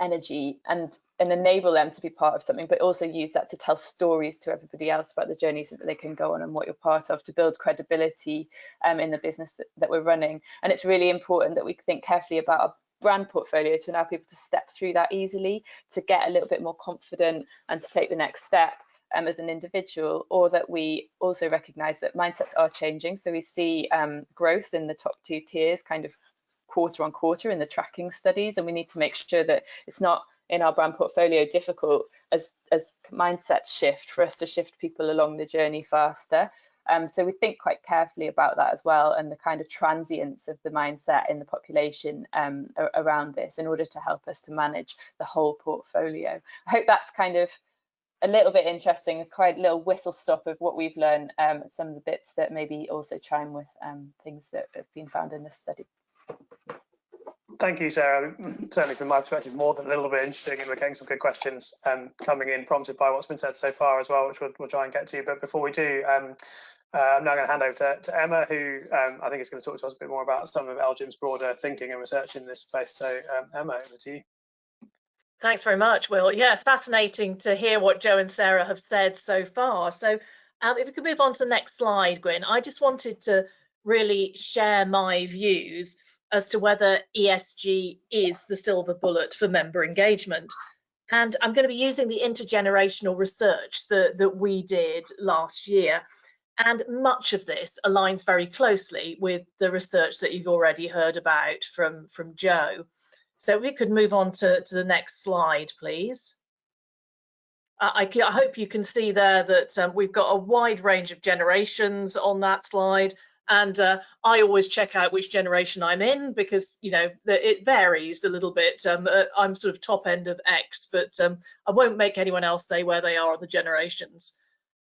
energy and enable them to be part of something, but also use that to tell stories to everybody else about the journeys that they can go on and what you're part of, to build credibility in the business that we're running. And it's really important that we think carefully about our brand portfolio to allow people to step through that easily, to get a little bit more confident and to take the next step as an individual, or that we also recognize that mindsets are changing. So we see growth in the top 2 tiers kind of quarter on quarter in the tracking studies, and we need to make sure that it's not in our brand portfolio difficult as mindsets shift for us to shift people along the journey faster. So we think quite carefully about that as well, and the kind of transience of the mindset in the population around this in order to help us to manage the whole portfolio. I hope that's kind of a little bit interesting, quite a little whistle stop of what we've learned, some of the bits that maybe also chime with things that have been found in this study. Thank you, Sarah. Certainly from my perspective, more than a little bit interesting, and we're getting some good questions coming in, prompted by what's been said so far as well, which we'll try and get to. But before we do, I'm now going to hand over to Emma, who I think is going to talk to us a bit more about some of LGIM's broader thinking and research in this space. So Emma, over to you. Thanks very much, Will. Yeah, fascinating to hear what Joe and Sarah have said so far. So if we could move on to the next slide, Gwyn, I just wanted to really share my views as to whether ESG is the silver bullet for member engagement. And I'm going to be using the intergenerational research that we did last year. And much of this aligns very closely with the research that you've already heard about from Joe. So we could move on to the next slide, please. I hope you can see there that we've got a wide range of generations on that slide. And I always check out which generation I'm in, because, you know, it varies a little bit. I'm sort of top end of X, but I won't make anyone else say where they are on the generations.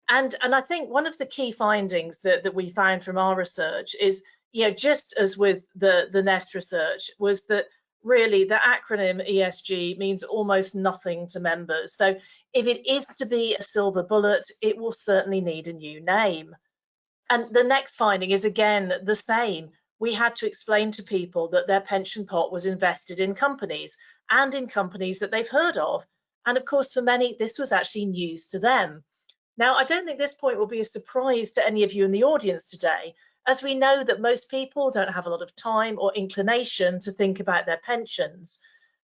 And I think one of the key findings that we found from our research is, you know, just as with the Nest research, was that really the acronym ESG means almost nothing to members. So if it is to be a silver bullet, it will certainly need a new name. And the next finding is again the same. We had to explain to people that their pension pot was invested in companies, and in companies that they've heard of. And of course, for many, this was actually news to them. Now, I don't think this point will be a surprise to any of you in the audience today, as we know that most people don't have a lot of time or inclination to think about their pensions.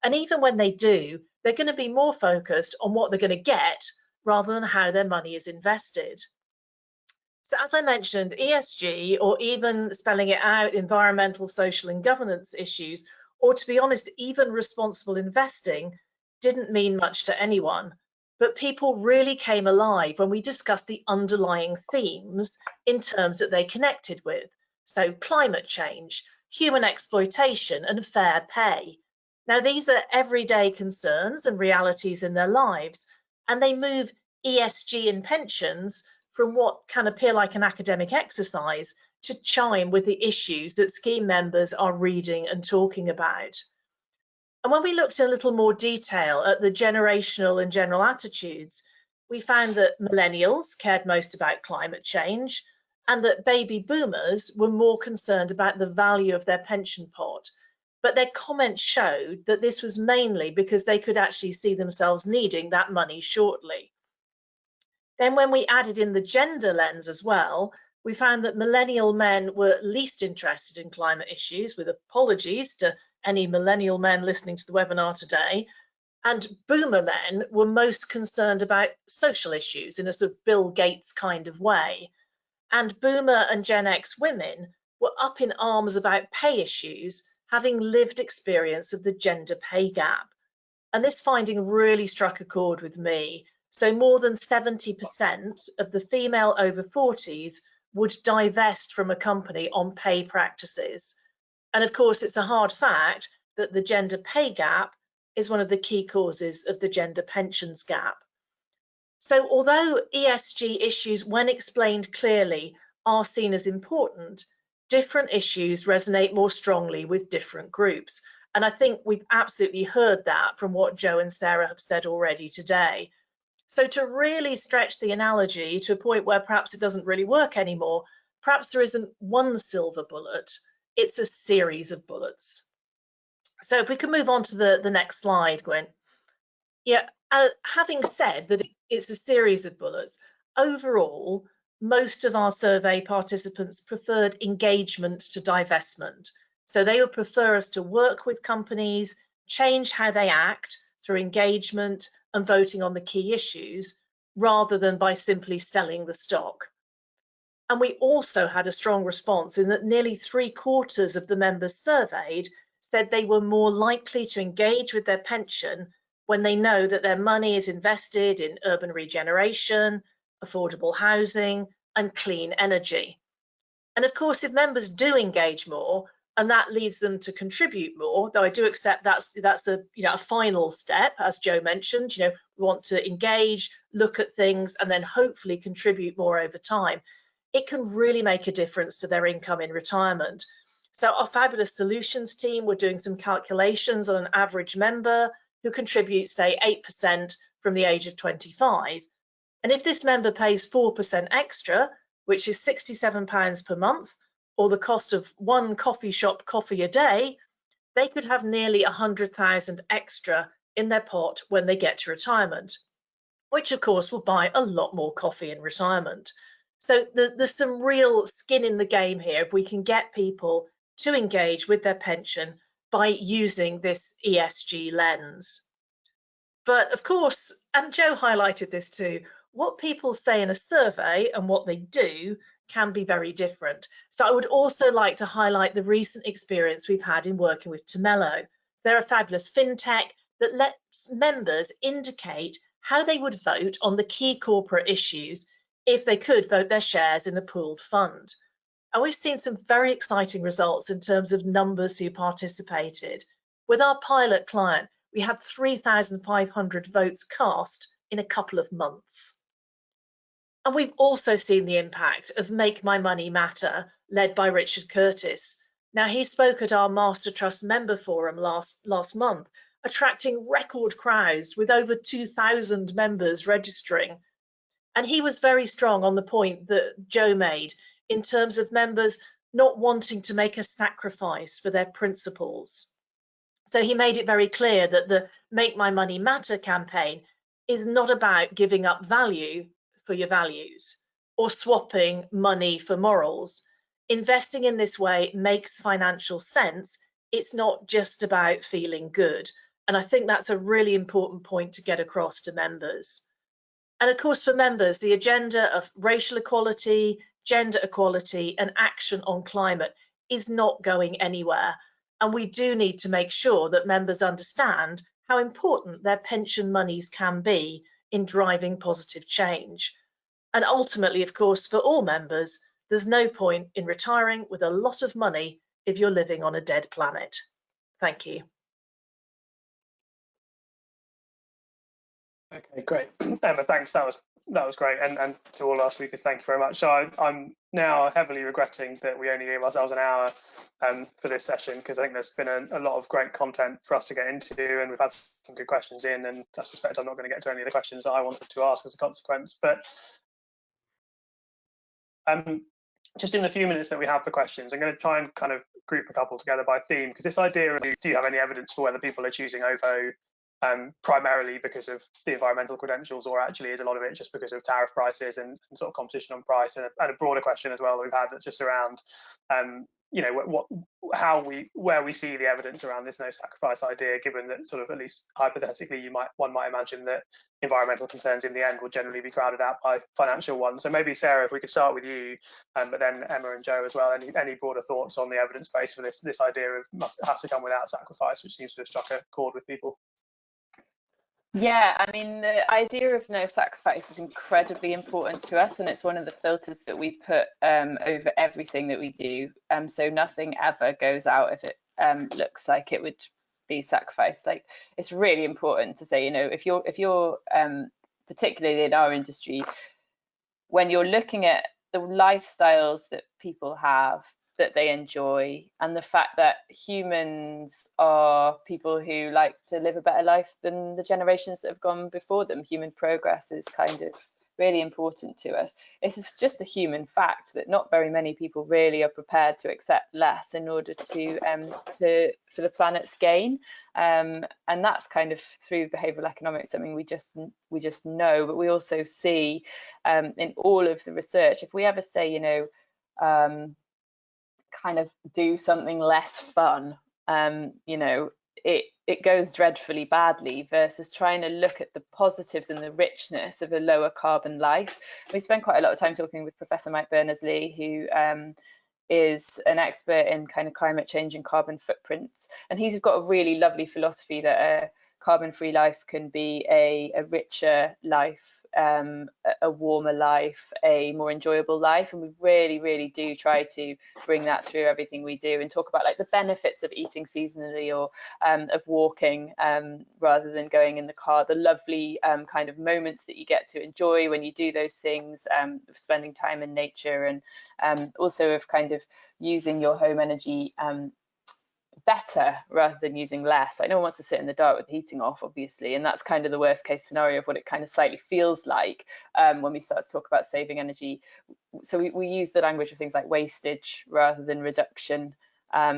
And even when they do, they're going to be more focused on what they're going to get rather than how their money is invested. So as I mentioned, ESG, or even spelling it out, environmental, social and governance issues, or to be honest, even responsible investing, didn't mean much to anyone. But people really came alive when we discussed the underlying themes in terms that they connected with. So climate change, human exploitation and fair pay. Now, these are everyday concerns and realities in their lives, and they move ESG and pensions from what can appear like an academic exercise to chime with the issues that scheme members are reading and talking about. And when we looked in a little more detail at the generational and general attitudes, we found that millennials cared most about climate change and that baby boomers were more concerned about the value of their pension pot. But their comments showed that this was mainly because they could actually see themselves needing that money shortly. Then when we added in the gender lens as well, we found that millennial men were least interested in climate issues, with apologies to any millennial men listening to the webinar today, and boomer men were most concerned about social issues in a sort of Bill Gates kind of way. And boomer and Gen X women were up in arms about pay issues, having lived experience of the gender pay gap. And this finding really struck a chord with me. So more than 70% of the female over 40s would divest from a company on pay practices. And of course, it's a hard fact that the gender pay gap is one of the key causes of the gender pensions gap. So although ESG issues, when explained clearly, are seen as important, different issues resonate more strongly with different groups. And I think we've absolutely heard that from what Joe and Sarah have said already today. So to really stretch the analogy to a point where perhaps it doesn't really work anymore, perhaps there isn't one silver bullet, it's a series of bullets. So if we can move on to the next slide, Gwen. Yeah, having said that it's a series of bullets, overall, most of our survey participants preferred engagement to divestment. So they would prefer us to work with companies, change how they act through engagement and voting on the key issues, rather than by simply selling the stock. And we also had a strong response in that nearly 3/4 of the members surveyed said they were more likely to engage with their pension when they know that their money is invested in urban regeneration, affordable housing, and clean energy. And of course, if members do engage more, and that leads them to contribute more, though I do accept that's a final step, as Joe mentioned, we want to engage, look at things, and then hopefully contribute more over time. It can really make a difference to their income in retirement. So our fabulous solutions team were doing some calculations on an average member who contributes, say, 8% from the age of 25. And if this member pays 4% extra, which is £67 per month, or the cost of one coffee shop coffee a day, they could have nearly 100,000 extra in their pot when they get to retirement, which of course will buy a lot more coffee in retirement. So there's some real skin in the game here if we can get people to engage with their pension by using this ESG lens. But of course, and Joe highlighted this too, what people say in a survey and what they do can be very different. So I would also like to highlight the recent experience we've had in working with Tomello. They're a fabulous fintech that lets members indicate how they would vote on the key corporate issues if they could vote their shares in a pooled fund. And we've seen some very exciting results in terms of numbers who participated. With our pilot client, we had 3,500 votes cast in a couple of months. And we've also seen the impact of Make My Money Matter, led by Richard Curtis. Now, he spoke at our Master Trust member forum last month, attracting record crowds with over 2,000 members registering. And he was very strong on the point that Joe made in terms of members not wanting to make a sacrifice for their principles. So he made it very clear that the Make My Money Matter campaign is not about giving up value for your values or swapping money for morals. Investing in this way makes financial sense. It's not just about feeling good. And I think that's a really important point to get across to members. And of course, for members, the agenda of racial equality, gender equality, and action on climate is not going anywhere. And we do need to make sure that members understand how important their pension monies can be in driving positive change. And ultimately, of course, for all members, there's no point in retiring with a lot of money if you're living on a dead planet. Thank you. Okay, great. Emma, thanks. That was was great, and to all our speakers, thank you very much. So I'm now heavily regretting that we only gave ourselves an hour for this session, because I think there's been a lot of great content for us to get into, and we've had some good questions in, and I suspect I'm not going to get to any of the questions that I wanted to ask as a consequence. But just in the few minutes that we have for questions, I'm going to try and kind of group a couple together by theme, because this idea of, do you have any evidence for whether people are choosing OVO primarily because of the environmental credentials, or actually is a lot of it just because of tariff prices and sort of competition on price? And a broader question as well that we've had that's just around you know, where we see the evidence around this no sacrifice idea, given that sort of, at least hypothetically, one might imagine that environmental concerns in the end will generally be crowded out by financial ones. So maybe Sarah, if we could start with you, but then Emma and Joe as well. Any broader thoughts on the evidence base for this idea of has to come without sacrifice, which seems to have struck a chord with people? Yeah, I mean, the idea of no sacrifice is incredibly important to us, and it's one of the filters that we put over everything that we do. So nothing ever goes out if it looks like it would be sacrificed. Like, it's really important to say, you know, if you're particularly in our industry, when you're looking at the lifestyles that people have, that they enjoy, and the fact that humans are people who like to live a better life than the generations that have gone before them. Human progress is kind of really important to us. This is just a human fact that not very many people really are prepared to accept less in order to for the planet's gain, and that's kind of through behavioral economics, something we just know. But we also see in all of the research, if we ever say, you know, kind of do something less fun, you know, it goes dreadfully badly, versus trying to look at the positives and the richness of a lower carbon life. We spent quite a lot of time talking with Professor Mike Berners-Lee, who is an expert in kind of climate change and carbon footprints, and he's got a really lovely philosophy that a carbon-free life can be a richer life, a warmer life, a more enjoyable life. And we really do try to bring that through everything we do, and talk about like the benefits of eating seasonally, or of walking rather than going in the car, the lovely kind of moments that you get to enjoy when you do those things, of spending time in nature, and also of kind of using your home energy better rather than using less. Like, no one wants to sit in the dark with the heating off, obviously, and that's kind of the worst case scenario of what it kind of slightly feels like when we start to talk about saving energy. So we use the language of things like wastage rather than reduction,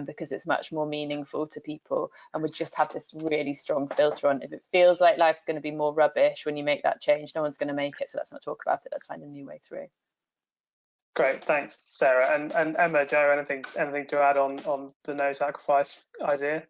because it's much more meaningful to people, and we just have this really strong filter on, if it feels like life's going to be more rubbish when you make that change, no one's going to make it, so let's not talk about it, let's find a new way through. Great, thanks, Sarah. And Emma, Joe, anything to add on the no sacrifice idea?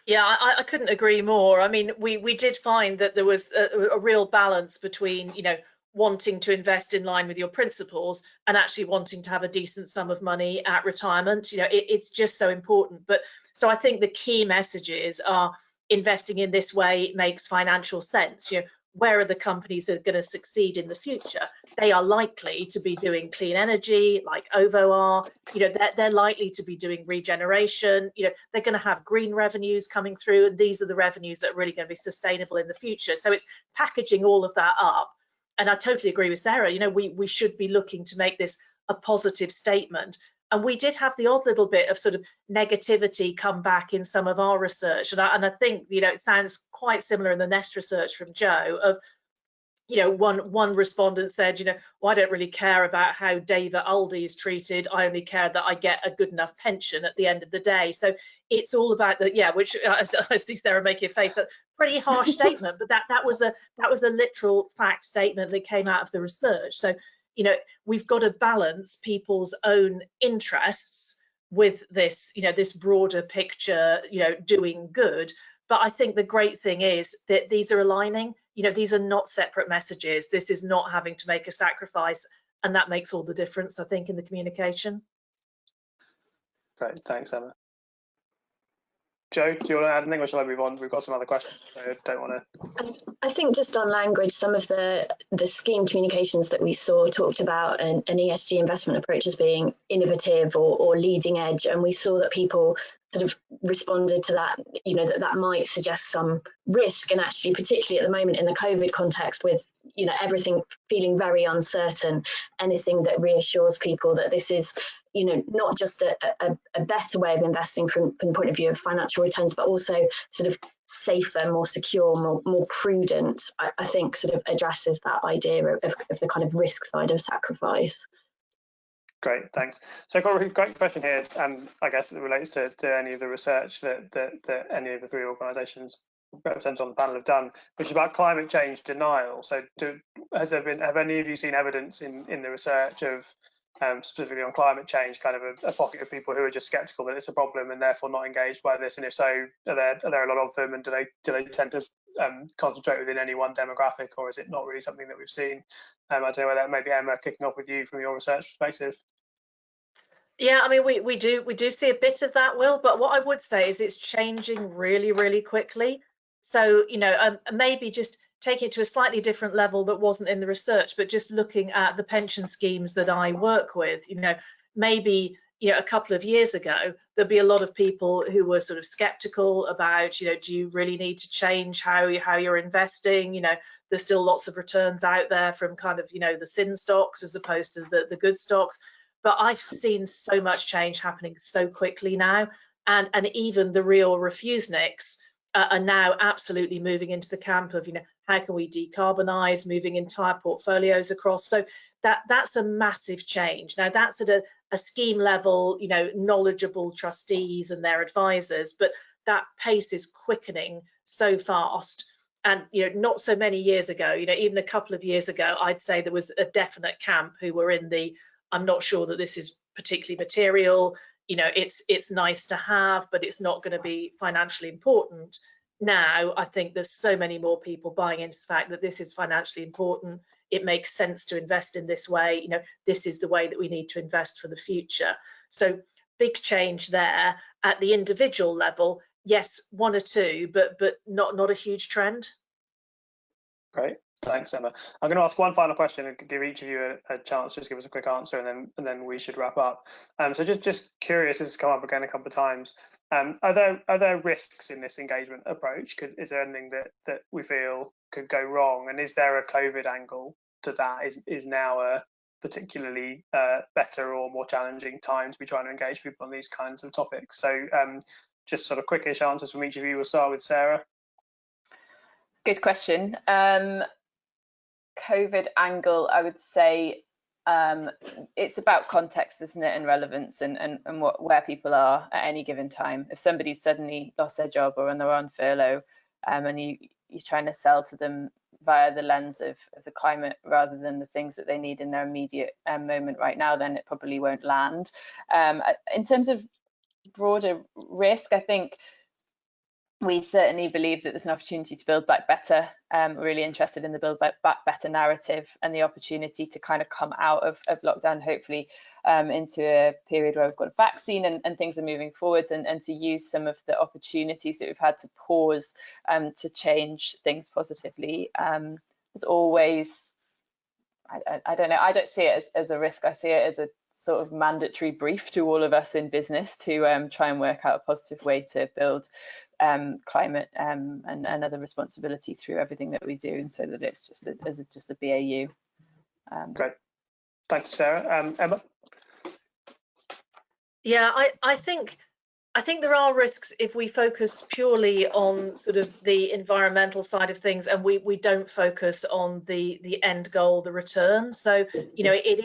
Yeah, I couldn't agree more. I mean, we did find that there was a real balance between, you know, wanting to invest in line with your principles and actually wanting to have a decent sum of money at retirement. You know, it's just so important. But so I think the key messages are investing in this way makes financial sense. You know, where are the companies that are going to succeed in the future? They are likely to be doing clean energy, like OVO are. You know, they're likely to be doing regeneration. You know, they're going to have green revenues coming through, and these are the revenues that are really going to be sustainable in the future. So it's packaging all of that up. And I totally agree with Sarah. You know, we should be looking to make this a positive statement. And we did have the odd little bit of sort of negativity come back in some of our research. And I think, you know, it sounds quite similar in the Nest research from Joe of, you know, one respondent said, you know, well, I don't really care about how Dave at Aldi is treated. I only care that I get a good enough pension at the end of the day. So it's all about the, yeah, which I see Sarah making a face, a pretty harsh statement, but that was a literal fact statement that came out of the research. So, you know, we've got to balance people's own interests with this, you know, this broader picture, you know, doing good. But I think the great thing is that these are aligning. You know, these are not separate messages. This is not having to make a sacrifice, and that makes all the difference, I think, in the communication. Great, thanks, Emma. Joe, do you want to add anything, or shall I move on? We've got some other questions, so I don't want to. I think just on language, some of the scheme communications that we saw talked about an ESG investment approach as being innovative or leading edge, and we saw that people sort of responded to that, you know, that might suggest some risk. And actually, particularly at the moment in the COVID context, with you know, everything feeling very uncertain, anything that reassures people that this is, you know, not just a better way of investing from the point of view of financial returns, but also sort of safer, more secure, more prudent, I think sort of addresses that idea of the kind of risk side of sacrifice. Great, thanks. So I've got a great question here, and I guess it relates to any of the research that any of the three organisations represented on the panel have done, which is about climate change denial. So have any of you seen evidence in the research of specifically on climate change, kind of a pocket of people who are just sceptical that it's a problem and therefore not engaged by this? And if so, are there a lot of them, and do they tend to concentrate within any one demographic, or is it not really something that we've seen? I don't know whether maybe Emma, kicking off with you from your research perspective. Yeah, I mean, we do see a bit of that, Will, but what I would say is it's changing really, really quickly. So, you know, maybe just taking it to a slightly different level that wasn't in the research, but just looking at the pension schemes that I work with, you know, maybe, you know, a couple of years ago, there'd be a lot of people who were sort of skeptical about, you know, do you really need to change how you're investing? You know, there's still lots of returns out there from kind of, you know, the sin stocks as opposed to the good stocks. But I've seen so much change happening so quickly now, and even the real refuseniks are now absolutely moving into the camp of, you know, how can we decarbonize, moving entire portfolios across. So that's a massive change. Now that's at a scheme level, you know, knowledgeable trustees and their advisors, but that pace is quickening so fast. And, you know, not so many years ago, you know, even a couple of years ago, I'd say there was a definite camp who were in the, I'm not sure that this is particularly material, you know, it's nice to have, but it's not going to be financially important. Now, I think there's so many more people buying into the fact that this is financially important. It makes sense to invest in this way. You know, this is the way that we need to invest for the future. So big change there. At the individual level, yes, one or two, but not a huge trend. Great, thanks, Emma. I'm going to ask one final question and give each of you a chance to just give us a quick answer, and then we should wrap up. So just curious, this has come up again a couple of times. Are there risks in this engagement approach? Is there anything that we feel could go wrong? And is there a COVID angle to that? Is now a particularly better or more challenging time to be trying to engage people on these kinds of topics? So just sort of quickish answers from each of you. We'll start with Sarah. Good question. COVID angle, I would say it's about context, isn't it, and relevance, and where people are at any given time. If somebody's suddenly lost their job or they're on furlough, and you're trying to sell to them via the lens of the climate rather than the things that they need in their immediate moment right now, then it probably won't land. In terms of broader risk, I think we certainly believe that there's an opportunity to build back better. We're really interested in the build back better narrative and the opportunity to kind of come out of lockdown, hopefully into a period where we've got a vaccine and things are moving forwards, and to use some of the opportunities that we've had to pause to change things positively. There's always, I don't know, I don't see it as a risk. I see it as a sort of mandatory brief to all of us in business to try and work out a positive way to build climate and other responsibility through everything that we do, and so that it's just a BAU. Great, thank you, Sarah. Emma. Yeah, I think there are risks if we focus purely on sort of the environmental side of things, and we don't focus on the end goal, the return. So, you know, it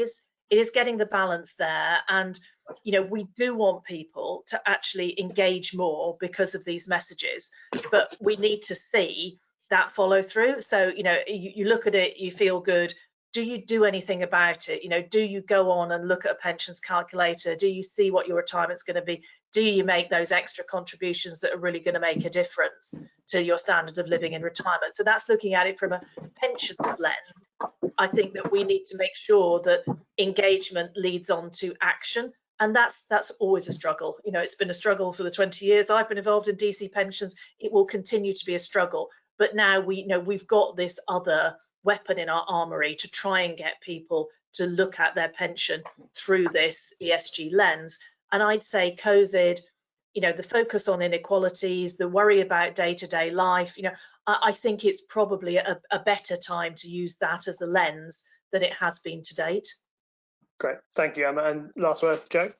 is getting the balance there, and you know, we do want people to actually engage more because of these messages, but we need to see that follow through. So, you know, you look at it, you feel good. Do you do anything about it? You know, do you go on and look at a pensions calculator? Do you see what your retirement's going to be? Do you make those extra contributions that are really going to make a difference to your standard of living in retirement? So that's looking at it from a pensions lens. I think that we need to make sure that engagement leads on to action. And that's always a struggle. You know, it's been a struggle for the 20 years I've been involved in DC pensions. It will continue to be a struggle. But now we know we've got this other weapon in our armory to try and get people to look at their pension through this ESG lens. And I'd say COVID, you know, the focus on inequalities, the worry about day-to-day life, you know, I think it's probably a better time to use that as a lens than it has been to date. Great, thank you, Emma. And last word, Joe?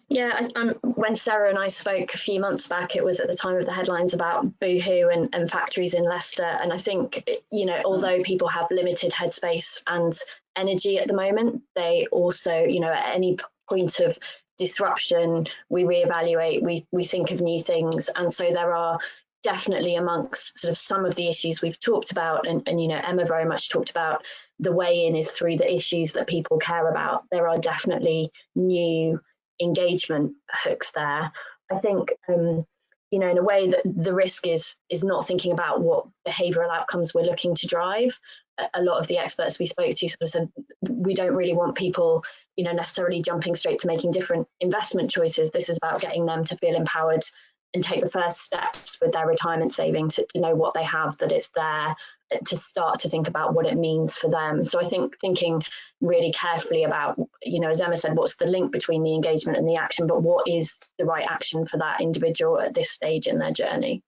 Yeah, when Sarah and I spoke a few months back, it was at the time of the headlines about Boohoo and factories in Leicester. And I think, you know, although people have limited headspace and energy at the moment, they also, you know, at any point of disruption, we reevaluate, we think of new things. And so there are definitely, amongst sort of some of the issues we've talked about, and you know, Emma very much talked about, the way in is through the issues that people care about. There are definitely new engagement hooks there. I think, you know, in a way that the risk is not thinking about what behavioural outcomes we're looking to drive. A lot of the experts we spoke to sort of said, we don't really want people, you know, necessarily jumping straight to making different investment choices. This is about getting them to feel empowered and take the first steps with their retirement savings to know what they have, that it's there, to start to think about what it means for them. So I think thinking really carefully about, you know, as Emma said, what's the link between the engagement and the action, but what is the right action for that individual at this stage in their journey?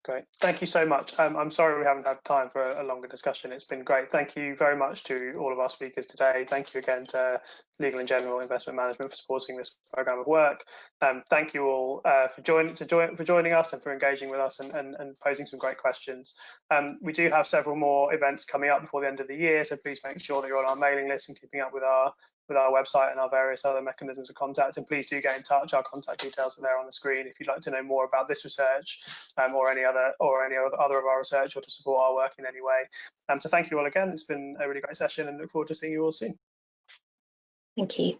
Great, thank you so much. I'm sorry we haven't had time for a longer discussion. It's been great. Thank you very much to all of our speakers today. Thank you again to Legal & General Investment Management for supporting this programme of work. Thank you all for joining us and for engaging with us and posing some great questions. We do have several more events coming up before the end of the year, so please make sure that you're on our mailing list and keeping up with our website and our various other mechanisms of contact. And please do get in touch. Our contact details are there on the screen if you'd like to know more about this research or any other of our research, or to support our work in any way. So thank you all again. It's been a really great session, and look forward to seeing you all soon. Thank you.